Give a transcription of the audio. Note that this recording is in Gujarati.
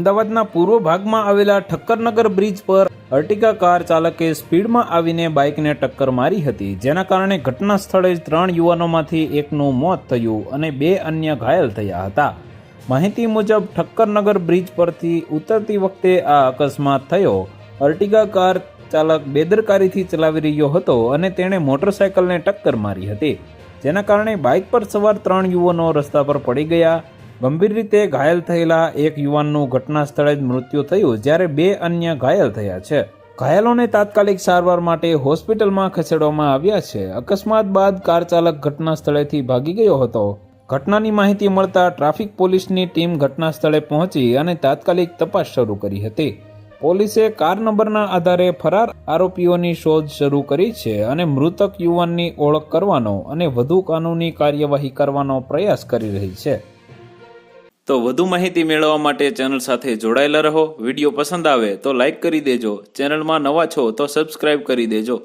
અમદાવાદના પૂર્વ ભાગમાં આવેલા ઠક્કરનગર બ્રિજ પર અર્ટિગા કાર ચાલકે સ્પીડમાં આવીને બાઇકને ટક્કર મારી હતી, જેના કારણે ઘટના સ્થળે જ 3 યુવાનોમાંથી એકનું મોત થયું અને 2 અન્ય ઘાયલ થયા હતા। માહિતી મુજબ ઠક્કરનગર બ્રિજ પરથી ઉતરતી વખતે આ અકસ્માત થયો। અર્ટિગા કાર ચાલક બેદરકારીથી ચલાવી રહ્યો હતો અને તેણે મોટરસાયકલને ટક્કર મારી હતી, જેના કારણે બાઇક પર સવાર 3 યુવાનો રસ્તા પર પડી ગયા। ગંભીર રીતે ઘાયલ થયેલા એક યુવાનનું ઘટના સ્થળે જ મૃત્યુ થયું, જ્યારે 2 અન્ય ઘાયલ થયા છે। ઘાયલોને તાત્કાલિક સારવાર માટે હોસ્પિટલમાં ખસેડવામાં આવ્યા છે। અકસ્માત બાદ કાર ચાલક ઘટના સ્થળેથી ભાગી ગયો હતો। ઘટનાની માહિતી મળતા ટ્રાફિક પોલીસની ટીમ ઘટના સ્થળે પહોંચી અને તાત્કાલિક તપાસ શરૂ કરી હતી। પોલીસે કાર નંબરના આધારે ફરાર આરોપીઓની શોધ શરૂ કરી છે અને મૃતક યુવાનની ઓળખ કરવાનો અને વધુ કાનૂની કાર્યવાહી કરવાનો પ્રયાસ કરી રહી છે। તો વધુ માહિતી મેળવવા માટે ચેનલ સાથે જોડાયેલા રહો। વિડીયો પસંદ આવે તો લાઇક કરી દેજો, ચેનલમાં નવા છો તો સબસ્ક્રાઇબ કરી દેજો।